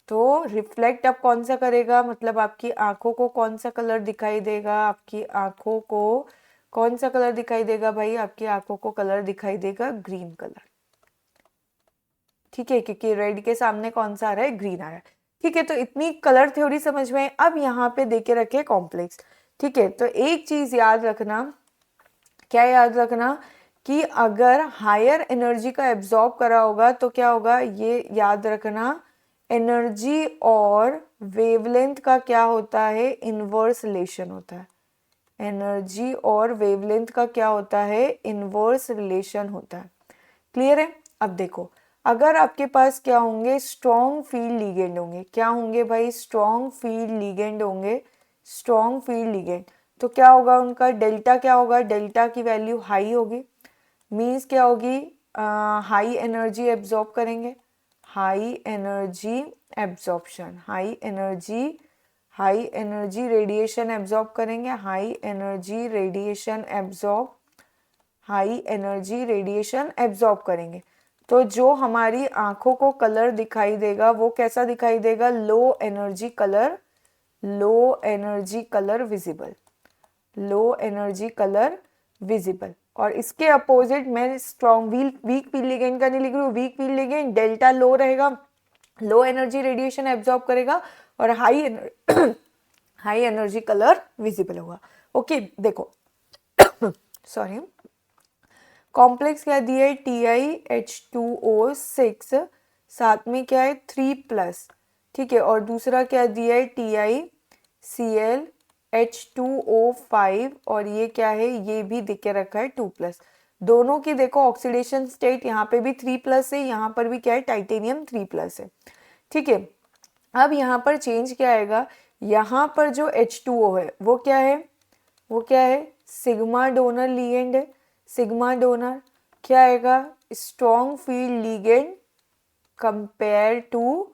Speaker 1: तो रिफ्लेक्ट अब कौन सा करेगा, मतलब आपकी आंखों को कौन सा कलर दिखाई देगा, आपकी आंखों को कौन सा कलर दिखाई देगा भाई, आपकी आंखों को कलर दिखाई देगा ग्रीन कलर, ठीक है, क्योंकि रेड के सामने कौन सा आ रहा है, ग्रीन आ रहा है, ठीक है। तो इतनी कलर थ्योरी समझ में। अब यहाँ पे देके रखे कॉम्प्लेक्स, ठीक है। तो एक चीज याद रखना, क्या याद रखना, कि अगर हायर एनर्जी का एब्जॉर्ब करा होगा तो क्या होगा, ये याद रखना, एनर्जी और वेवलेंथ का क्या होता है, इनवर्स रिलेशन होता है। एनर्जी और वेवलेंथ का क्या होता है, इनवर्स रिलेशन होता है। क्लियर है। अब देखो, अगर आपके पास क्या होंगे, स्ट्रॉन्ग फील्ड लीगेंड होंगे, क्या होंगे भाई, स्ट्रॉन्ग फील्ड लीगेंड होंगे, स्ट्रॉन्ग फील्ड लीगेंड। तो क्या होगा उनका डेल्टा, क्या होगा, डेल्टा की वैल्यू हाई होगी, मीन्स क्या होगी, हाई एनर्जी एब्जॉर्ब करेंगे, high energy absorption, high energy, high energy radiation absorb करेंगे, high energy radiation absorb, high energy radiation absorb करेंगे। तो जो हमारी आंखों को कलर दिखाई देगा वो कैसा दिखाई देगा? Low energy colour, low energy colour visible, low energy colour visible. और इसके अपोजिट मैं स्ट्रॉन्ग वीक फील्ड लिगेंड का नहीं लिख रही हूँ, वीक फील्ड लिगेंड डेल्टा लो रहेगा, लो एनर्जी रेडिएशन एब्जॉर्ब करेगा और हाई एनर्जी कलर विजिबल होगा। ओके देखो सॉरी, कॉम्प्लेक्स क्या दिया है? TiH2O6, साथ में क्या है 3+, ठीक है, और दूसरा क्या दिया है? TiClH2O5, और ये क्या है? ये भी दिख के रखा है 2+। दोनों की देखो ऑक्सीडेशन स्टेट, यहाँ पे भी 3+ है, यहाँ पर भी क्या है? टाइटेनियम 3+ है, ठीक है। अब यहाँ पर चेंज क्या आएगा? यहाँ पर जो H2O है वो क्या है? वो क्या है? सिग्मा डोनर लिगेंड है। सिग्मा डोनर क्या आएगा? Strong field ligand compare to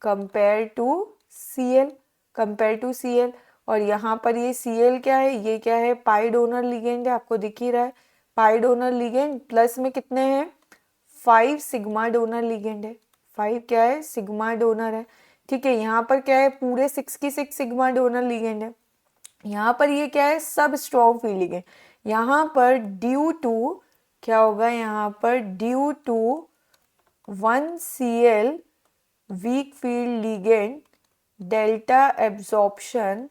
Speaker 1: Cl, compare to Cl। और यहाँ पर ये Cl क्या है? ये क्या है? पाई डोनर लिगेंड है, आपको दिख ही रहा है पाई डोनर लिगेंड। प्लस में कितने हैं? 5 सिग्मा डोनर लिगेंड है, 5 क्या है? सिग्मा डोनर है, ठीक है। यहाँ पर क्या है? पूरे 6 की 6 सिग्मा डोनर लिगेंड है। यहाँ पर ये क्या है? सब स्ट्रॉन्ग फील्ड लिगेंड। यहाँ पर ड्यू टू क्या होगा? यहाँ पर due to 1Cl weak field ligand delta absorption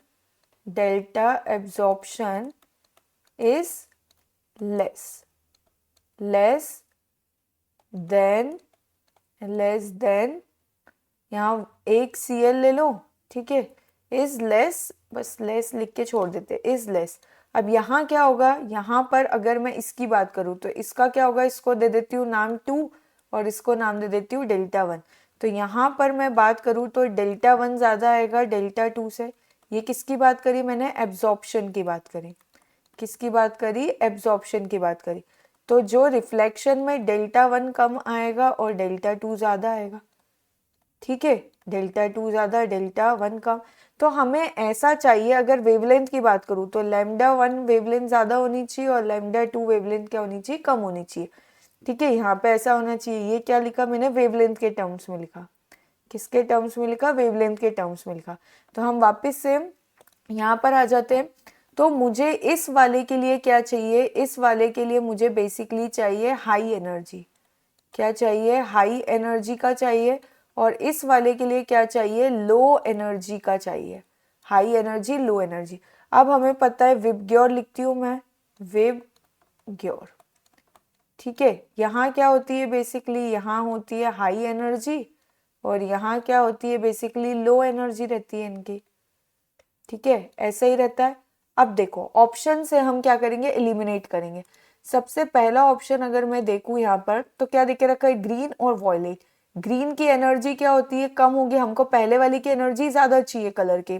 Speaker 1: is less than यहाँ एक Cl ले लो, ठीक है, इज लेस, बस लेस लिख के छोड़ देते, इज लेस। अब यहाँ क्या होगा? यहाँ पर अगर मैं इसकी बात करूँ तो इसका क्या होगा? इसको दे देती हूँ नाम 2 और इसको नाम दे देती हूँ डेल्टा 1। तो यहाँ पर मैं बात करूँ तो डेल्टा 1 ज़्यादा आएगा डेल्टा 2 से। ये किसकी बात करी मैंने? एब्जॉर्प्शन की बात करी। किसकी बात करी? एब्जॉर्प्शन की बात करी। तो जो रिफ्लेक्शन में डेल्टा 1 कम आएगा और डेल्टा 2 ज़्यादा आएगा, ठीक है, डेल्टा 2 ज़्यादा डेल्टा 1 कम। तो हमें ऐसा चाहिए, अगर वेवलेंथ की बात करूँ तो λ1 वेवलेंथ ज़्यादा होनी चाहिए और λ2 वेवलेंथ क्या होनी चाहिए? कम होनी चाहिए, ठीक है। यहाँ पे ऐसा होना चाहिए। ये क्या लिखा मैंने? वेवलेंथ के टर्म्स में लिखा। किसके टर्म्स में लिखा? वेवलेंथ के टर्म्स में लिखा। तो हम वापस से यहाँ पर आ जाते हैं। तो मुझे इस वाले के लिए क्या चाहिए? इस वाले के लिए मुझे बेसिकली चाहिए हाई एनर्जी। क्या चाहिए? हाई एनर्जी का चाहिए। और इस वाले के लिए क्या चाहिए? लो एनर्जी का चाहिए। High energy, low energy. अब हमें पता है विबग्योर लिखती हूँ मैं, विबग्योर, ठीक है। यहाँ क्या होती है? बेसिकली यहाँ होती है हाई एनर्जी और यहाँ क्या होती है? बेसिकली लो एनर्जी रहती है इनकी, ठीक है, ऐसा ही रहता है। अब देखो ऑप्शन से हम क्या करेंगे? एलिमिनेट करेंगे। सबसे पहला ऑप्शन अगर मैं देखूं यहाँ पर तो क्या देखे रखा है? ग्रीन और वॉयलेट। ग्रीन की एनर्जी क्या होती है? कम होगी। हमको पहले वाली की एनर्जी ज्यादा चाहिए कलर की,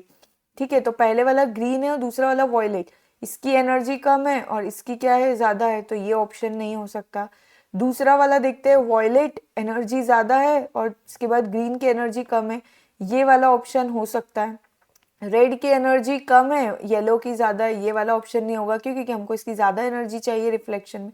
Speaker 1: ठीक है। तो पहले वाला ग्रीन है और दूसरा वाला वॉयलेट, इसकी एनर्जी कम है और इसकी क्या है? ज्यादा है, तो ये ऑप्शन नहीं हो सकता। दूसरा वाला देखते हैं, वॉयलेट एनर्जी ज्यादा है और इसके बाद ग्रीन की एनर्जी कम है, ये वाला ऑप्शन हो सकता है। रेड की एनर्जी कम है, येलो की ज्यादा है, ये वाला ऑप्शन नहीं होगा क्योंकि हमको इसकी ज्यादा एनर्जी चाहिए रिफ्लेक्शन में।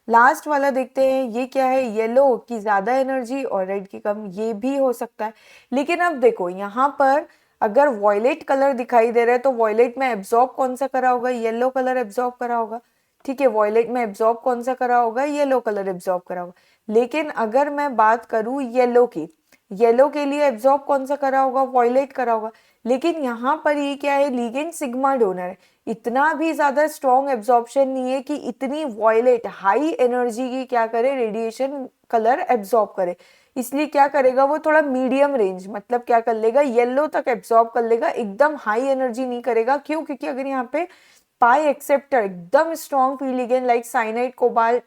Speaker 1: लास्ट वाला देखते हैं, ये क्या है? येलो की ज्यादा एनर्जी और रेड की कम, ये भी हो सकता है। लेकिन अब देखो यहाँ पर अगर वॉयलेट कलर दिखाई दे रहा है तो वॉयलेट में एब्जॉर्ब कौन सा करा होगा? येलो कलर एब्जॉर्ब करा होगा, ठीक है। वॉयलेट में एब्जॉर्ब कौन सा करा होगा? येलो कलर एब्जॉर्ब करा होगा। लेकिन अगर मैं बात करूं येलो की, येलो के लिए एब्जॉर्ब कौन सा करा होगा? वॉयलेट करा होगा। लेकिन यहाँ पर ये क्या है? लिगेंड सिग्मा डोनर है, इतना भी ज्यादा स्ट्रॉन्ग एब्जॉर्प्शन नहीं है कि इतनी वॉयलेट हाई एनर्जी की क्या करे? रेडिएशन कलर एब्जॉर्ब करे। इसलिए क्या करेगा वो? थोड़ा मीडियम रेंज, मतलब क्या कर लेगा? येलो तक एब्जॉर्ब कर लेगा, एकदम हाई एनर्जी नहीं करेगा। क्यों? क्योंकि अगर यहाँ पे पाई एक्सेप्टर एकदम strong field ligand like cyanide, cobalt,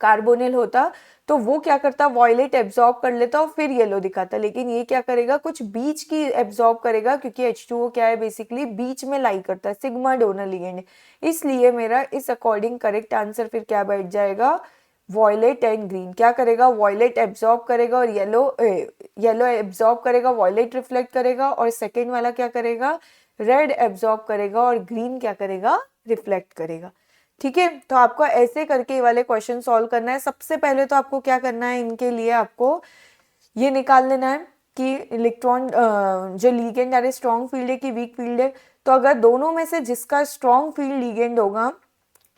Speaker 1: carbonyl होता तो वो क्या करता? वॉयलेट एब्जॉर्ब कर लेता और फिर येलो दिखाता। लेकिन ये क्या करेगा? कुछ बीच की एब्जॉर्ब करेगा क्योंकि H2O क्या है? बेसिकली बीच में लाई करता है, सिग्मा डोनर लिगेंड। इसलिए मेरा इस अकॉर्डिंग करेक्ट आंसर फिर क्या बैठ जाएगा? Violet and green. क्या करेगा? वॉयलेट एब्जॉर्ब करेगा और येलो एब्जॉर्ब करेगा, वॉयलेट रिफ्लेक्ट करेगा और सेकेंड वाला क्या करेगा? रेड एब्जॉर्ब करेगा और ग्रीन क्या करेगा, रिफ्लेक्ट करेगा। ठीक है, तो आपको ऐसे करके ये वाले क्वेश्चन सॉल्व करना है। सबसे पहले तो आपको क्या करना है, इनके लिए आपको ये निकाल लेना है कि इलेक्ट्रॉन जो लिगेंड यानी स्ट्रॉन्ग फील्ड है कि वीक फील्ड है। तो अगर दोनों में से जिसका स्ट्रॉन्ग फील्ड लिगेंड होगा,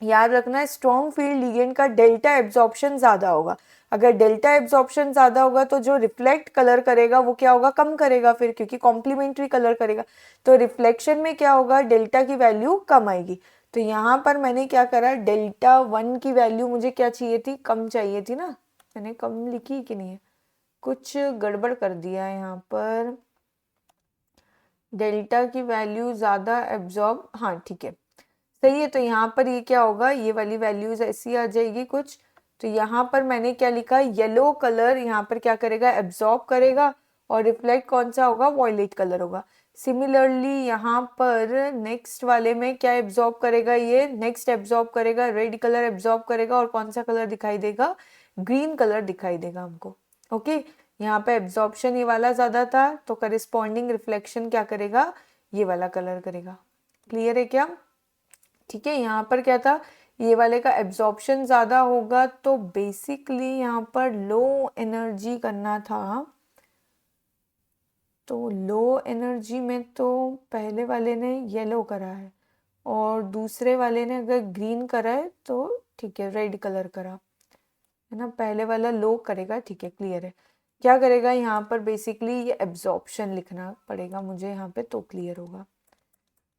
Speaker 1: याद रखना है स्ट्रॉन्ग फील्ड लिगेंड का डेल्टा एब्जॉर्प्शन ज्यादा होगा। अगर डेल्टा एब्जॉर्प्शन ज्यादा होगा तो जो रिफ्लेक्ट कलर करेगा वो क्या होगा, कम करेगा फिर, क्योंकि कॉम्प्लीमेंट्री कलर करेगा। तो रिफ्लेक्शन में क्या होगा, डेल्टा की वैल्यू कम आएगी। तो यहाँ पर मैंने क्या करा, डेल्टा 1 की वैल्यू मुझे क्या चाहिए थी, कम चाहिए थी ना। मैंने कम लिखी कि नहीं है, कुछ गड़बड़ कर दिया है यहाँ पर। डेल्टा की वैल्यू ज्यादा एब्जॉर्ब, हाँ ठीक है सही है। तो यहाँ पर ये क्या होगा, ये वाली वैल्यूज ऐसी आ जाएगी कुछ। तो यहाँ पर मैंने क्या लिखा, येलो कलर यहाँ पर क्या करेगा, एब्जॉर्ब करेगा, और रिफ्लेक्ट कौन सा होगा, वॉयलेट कलर होगा। सिमिलरली यहाँ पर नेक्स्ट वाले में क्या एब्जॉर्ब करेगा, ये नेक्स्ट एब्जॉर्ब करेगा, रेड कलर एब्जॉर्ब करेगा, और कौन सा कलर दिखाई देगा, ग्रीन कलर दिखाई देगा हमको। ओके, यहाँ पे एब्जॉर्प्शन ये वाला ज्यादा था, तो करिस्पॉन्डिंग रिफ्लेक्शन क्या करेगा, ये वाला कलर करेगा। क्लियर है क्या? ठीक है, यहाँ पर क्या था, ये वाले का एब्जॉर्प्शन ज्यादा होगा, तो बेसिकली यहाँ पर लो एनर्जी करना था। तो लो एनर्जी में तो पहले वाले ने येलो करा है, और दूसरे वाले ने अगर ग्रीन करा है तो ठीक है, रेड कलर करा है ना। पहले वाला लो करेगा, ठीक है क्लियर है। क्या करेगा यहाँ पर, बेसिकली ये एब्जॉर्प्शन लिखना पड़ेगा मुझे यहाँ पे, तो क्लियर होगा।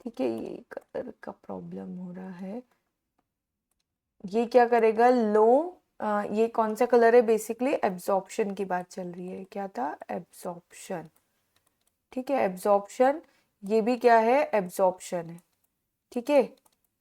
Speaker 1: ठीक है, ये कलर का प्रॉब्लम हो रहा है। ये क्या करेगा, लो ये कौन सा कलर है, बेसिकली एब्जॉर्प्शन की बात चल रही है। क्या था, एब्जॉर्प्शन। ठीक है, एब्जॉर्प्शन, ये भी क्या है, एब्जॉर्प्शन है। ठीक है,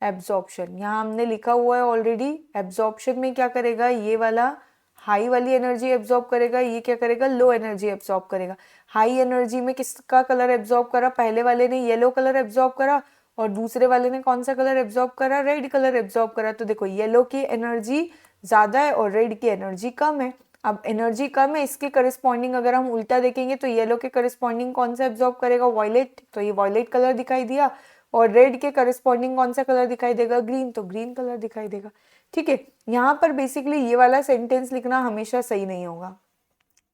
Speaker 1: एब्जॉर्प्शन यहाँ हमने लिखा हुआ है ऑलरेडी। एब्जॉर्प्शन में क्या करेगा, ये वाला हाई वाली एनर्जी एब्जॉर्ब करेगा, ये क्या करेगा, लो एनर्जी एब्जॉर्ब करेगा। हाई एनर्जी में किसका कलर एब्जॉर्ब करा, पहले वाले ने येलो कलर एब्जॉर्ब करा, और दूसरे वाले ने कौन सा कलर एब्जॉर्ब करा, रेड कलर एब्जॉर्ब करा। तो देखो येलो की एनर्जी ज्यादा है और रेड की एनर्जी कम है। अब एनर्जी कम है, इसके करस्पॉन्डिंग अगर हम उल्टा देखेंगे तो येलो के करस्पॉन्डिंग कौन सा एब्जॉर्ब करेगा, वॉयलेट, तो ये वॉयलेट कलर दिखाई दिया। और रेड के करस्पॉन्डिंग कौन सा कलर दिखाई देगा, ग्रीन, तो ग्रीन कलर दिखाई देगा। ठीक है, यहाँ पर बेसिकली ये वाला सेंटेंस लिखना हमेशा सही नहीं होगा।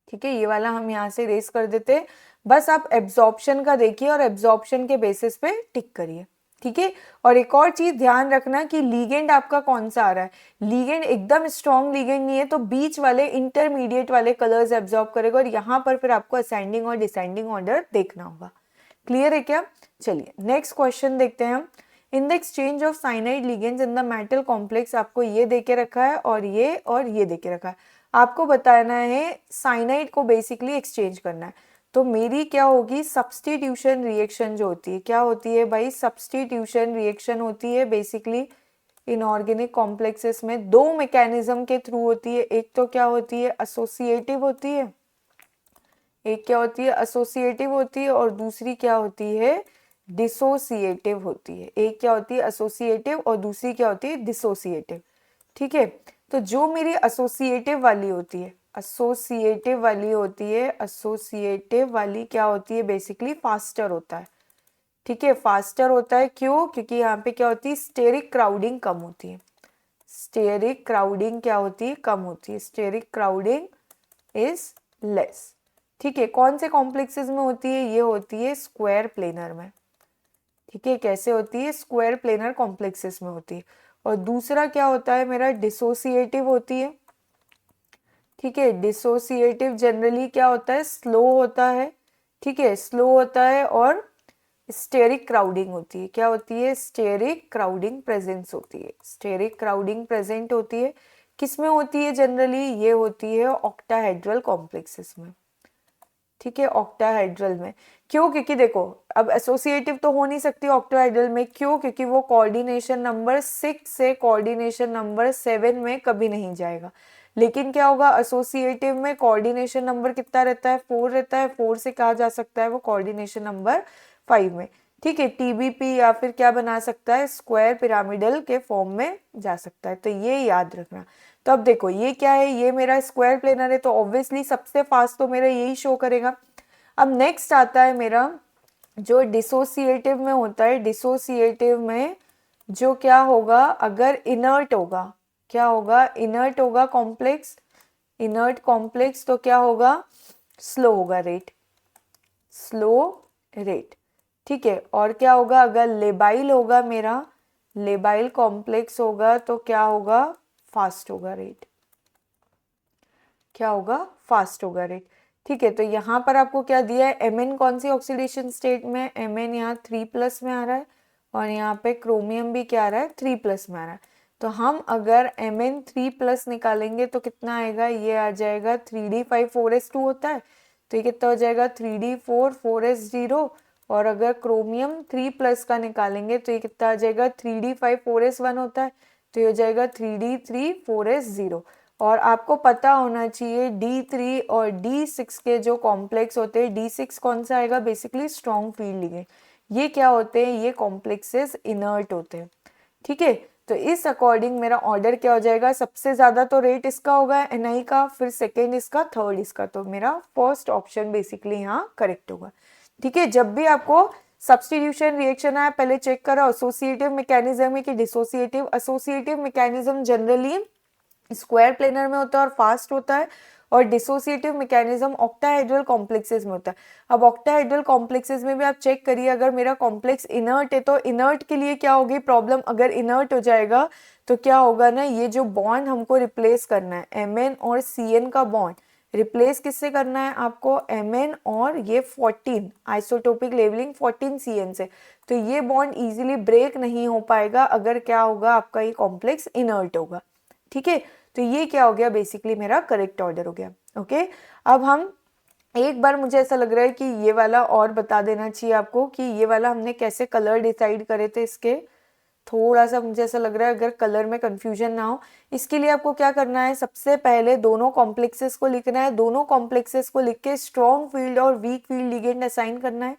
Speaker 1: ठीक है, ये वाला हम यहाँ से रेस कर देते हैं। बस आप एब्जॉर्प्शन का देखिए और एब्जॉर्प्शन के बेसिस पे टिक करिए। ठीक है, और एक और चीज ध्यान रखना कि लीगेंड आपका कौन सा आ रहा है। लीगेंड एकदम स्ट्रॉन्ग लीगेंड नहीं है, तो बीच वाले इंटरमीडिएट वाले कलर्स एब्जॉर्ब करेगा, और यहाँ पर फिर आपको असेंडिंग और डिसेंडिंग ऑर्डर देखना होगा। क्लियर है क्या? चलिए नेक्स्ट क्वेश्चन देखते हैं हम। In the exchange of cyanide ligands in the metal complex, आपको ये देके रखा है और ये देके रखा है। आपको बताना है साइनाइड को बेसिकली एक्सचेंज करना है। तो मेरी क्या होगी, सब्स्टिट्यूशन रिएक्शन जो होती है, क्या होती है भाई, सब्स्टिट्यूशन रिएक्शन होती है बेसिकली इनऑर्गेनिक कॉम्प्लेक्सेस में। दो मैकेनिज्म के थ्रू होती है, एक तो क्या होती है, एसोसिएटिव होती है, एक क्या होती है, एसोसिएटिव होती है, और दूसरी क्या होती है, डिसोसिएटिव होती है। एक क्या होती है, एसोसिएटिव, और दूसरी क्या होती है, डिसोसिएटिव। ठीक है, तो जो मेरी एसोसिएटिव वाली होती है, एसोसिएटिव वाली होती है, एसोसिएटिव वाली क्या होती है, बेसिकली फास्टर होता है। ठीक है, फास्टर होता है, क्यों, क्योंकि यहाँ पे क्या होती है, स्टेरिक क्राउडिंग कम होती है। स्टेरिक क्राउडिंग क्या होती है, कम होती है। Steric crowding is less. ठीक है, कौन से कॉम्प्लेक्सेस में होती है, ये होती है स्क्वायर प्लेनर में। ठीक है, कैसे होती है, स्क्वायर प्लेनर कॉम्प्लेक्सेस में होती है। और दूसरा क्या होता है मेरा, डिसोसिएटिव होती है। ठीक है, डिसोसिएटिव जनरली क्या होता है, स्लो होता है। ठीक है, स्लो होता है, और स्टेरिक क्राउडिंग होती है। क्या होती है, स्टेरिक क्राउडिंग प्रेजेंस होती है। स्टेरिक क्राउडिंग प्रेजेंट होती है, किसमें होती है जनरली, ये होती है ऑक्टाहेड्रल कॉम्प्लेक्सेस में। ठीक है, ऑक्टाहेड्रल में। क्यों, क्योंकि देखो अब एसोसिएटिव तो हो नहीं सकती ऑक्टाहेड्रल में, क्यों, क्योंकि वो कोऑर्डिनेशन नंबर 6 से कोऑर्डिनेशन नंबर 7 में कभी नहीं जाएगा। लेकिन क्या होगा, एसोसिएटिव में कोऑर्डिनेशन नंबर कितना रहता है, 4 रहता है। 4 से कहा जा सकता है वो कोऑर्डिनेशन नंबर 5 में। ठीक है, टीबीपी या फिर क्या बना सकता है, स्क्वायर पिरामिडल के फॉर्म में जा सकता है। तो ये याद रखना। तो अब देखो ये क्या है, ये मेरा स्क्वायर प्लेनर है, तो ऑब्वियसली सबसे फास्ट तो मेरा यही शो करेगा। अब नेक्स्ट आता है मेरा जो डिसोसिएटिव में होता है, डिसोसिएटिव में जो क्या होगा, अगर इनर्ट होगा, क्या होगा, इनर्ट होगा कॉम्प्लेक्स, इनर्ट कॉम्प्लेक्स, तो क्या होगा, स्लो होगा रेट, स्लो रेट, ठीक है। और क्या होगा, अगर लेबाइल होगा मेरा, लेबाइल कॉम्प्लेक्स होगा तो क्या होगा, फास्ट होगा रेट, क्या होगा, फास्ट होगा रेट, ठीक है। तो यहाँ पर आपको क्या दिया है, Mn कौन सी ऑक्सीडेशन स्टेट में, Mn यहाँ 3+ में आ रहा है और यहाँ पे क्रोमियम भी क्या आ रहा है, 3+ में आ रहा है। तो हम अगर Mn 3+ निकालेंगे तो कितना आएगा, ये आ जाएगा 3d5 4s2 होता है, तो ये कितना हो जाएगा 3d4 4s0। और अगर क्रोमियम 3+ का निकालेंगे तो ये कितना आ जाएगा 3d5 4s1 होता है, तो ये हो जाएगा 3d3 4s0। और आपको पता होना चाहिए D3 और D6 के जो कॉम्प्लेक्स होते हैं, D6 कौन सा आएगा, बेसिकली स्ट्रॉन्ग फील्ड लिगेंड, ये क्या होते हैं, ये कॉम्प्लेक्सेस इनर्ट होते हैं, ठीक है। तो इस अकॉर्डिंग मेरा ऑर्डर क्या हो जाएगा, सबसे ज्यादा तो रेट इसका होगा Ni का, फिर सेकेंड इसका, थर्ड इसका, तो मेरा फर्स्ट ऑप्शन बेसिकली यहाँ करेक्ट होगा, ठीक है। जब भी आपको सब्स्टिट्यूशन रिएक्शन आया, पहले चेक करो एसोसिएटिव मैकेनिज्म है कि dissociative. Associative mechanism generally square planar में होता है और फास्ट होता है, और डिसोसिएटिव मैकेनिज्म ऑक्टाहेड्रल कॉम्प्लेक्सेस में होता है। अब ऑक्टाहेड्रल कॉम्प्लेक्सेस में भी आप चेक करिए, अगर मेरा कॉम्प्लेक्स इनर्ट है तो इनर्ट के लिए क्या होगी प्रॉब्लम, अगर इनर्ट हो जाएगा तो क्या होगा ना, ये जो बॉन्ड हमको रिप्लेस करना है, Mn और Cn का बॉन्ड रिप्लेस किससे करना है आपको, Mn और ये 14 आइसोटोपिक लेवलिंग 14 Cn से, तो ये बॉन्ड इजीली ब्रेक नहीं हो पाएगा अगर क्या होगा, आपका ये कॉम्प्लेक्स इनर्ट होगा, ठीक है। तो ये क्या हो गया, बेसिकली मेरा करेक्ट ऑर्डर हो गया, ओके। अब हम एक बार, मुझे ऐसा लग रहा है कि ये वाला और बता देना चाहिए आपको कि ये वाला हमने कैसे कलर डिसाइड करे थे इसके, थोड़ा सा मुझे ऐसा लग रहा है अगर कलर में कंफ्यूजन ना हो। इसके लिए आपको क्या करना है, सबसे पहले दोनों कॉम्प्लेक्सेस को लिखना है, दोनों कॉम्प्लेक्सेस को लिख के स्ट्रॉन्ग फील्ड और वीक फील्ड लिगेंड असाइन करना है।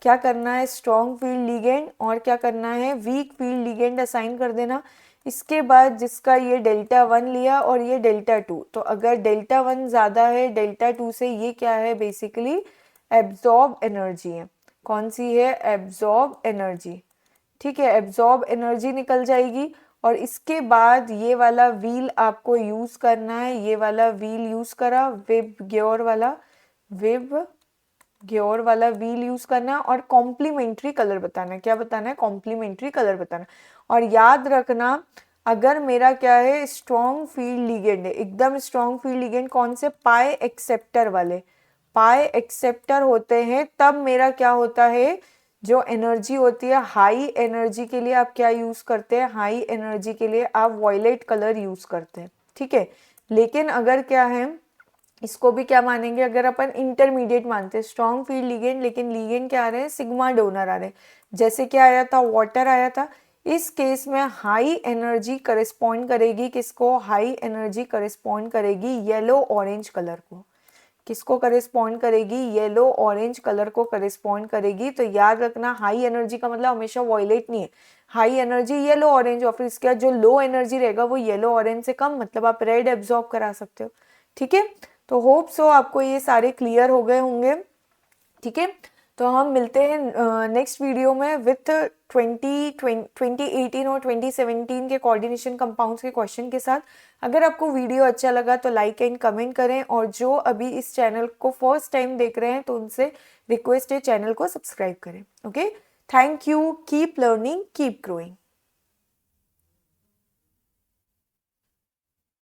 Speaker 1: क्या करना है, स्ट्रॉन्ग फील्ड लिगेंड और क्या करना है, वीक फील्ड लिगेंड असाइन कर देना। इसके बाद जिसका ये डेल्टा 1 लिया और ये डेल्टा 2, तो अगर डेल्टा 1 ज़्यादा है डेल्टा 2 से, ये क्या है, बेसिकली एब्जॉर्ब एनर्जी है, कौन सी है, एब्जॉर्ब एनर्जी, ठीक है, एब्जॉर्ब एनर्जी निकल जाएगी। और इसके बाद ये वाला व्हील आपको यूज करना है, ये वाला व्हील यूज करा, विब ग्योर वाला, विब ग्योर वाला व्हील यूज करना और कॉम्प्लीमेंट्री कलर बताना है, क्या बताना है, कॉम्प्लीमेंट्री कलर बताना। और याद रखना, अगर मेरा क्या है, स्ट्रॉन्ग फील्ड लिगेंड है, एकदम स्ट्रॉन्ग फील्ड लिगेंड कौन से, पाई एक्सेप्टर वाले, पाई एक्सेप्टर होते हैं, तब मेरा क्या होता है, जो एनर्जी होती है हाई एनर्जी के लिए आप क्या यूज करते हैं, हाई एनर्जी के लिए आप वॉयलेट कलर यूज करते हैं, ठीक है। लेकिन अगर क्या है, इसको भी क्या मानेंगे, अगर अपन इंटरमीडिएट मानते हैं, स्ट्रॉन्ग फील्ड लिगेंड, लेकिन लिगेंड क्या आ रहे हैं, सिग्मा डोनर आ रहे हैं, जैसे क्या आया था, वाटर आया था। इस केस में हाई एनर्जी करेस्पॉन्ड करेगी किसको, हाई एनर्जी करेस्पॉन्ड करेगी येलो ऑरेंज कलर को, किसको करेस्पॉन्ड करेगी, येलो ऑरेंज कलर को करेस्पॉन्ड करेगी। तो याद रखना, हाई एनर्जी का मतलब हमेशा वॉयलेट नहीं है, हाई एनर्जी येलो ऑरेंज, और फिर इसके बाद जो लो एनर्जी रहेगा वो येलो ऑरेंज से कम, मतलब आप रेड एब्जॉर्ब करा सकते हो, ठीक है। तो होप सो आपको ये सारे क्लियर हो गए होंगे, ठीक है। तो हम मिलते हैं नेक्स्ट वीडियो में विथ 2018 और 2017 के कोऑर्डिनेशन कंपाउंड्स के क्वेश्चन के साथ। अगर आपको वीडियो अच्छा लगा तो लाइक एंड कमेंट करें, और जो अभी इस चैनल को फर्स्ट टाइम देख रहे हैं तो उनसे रिक्वेस्ट है चैनल को सब्सक्राइब करें, okay. Thank you, keep learning, keep growing.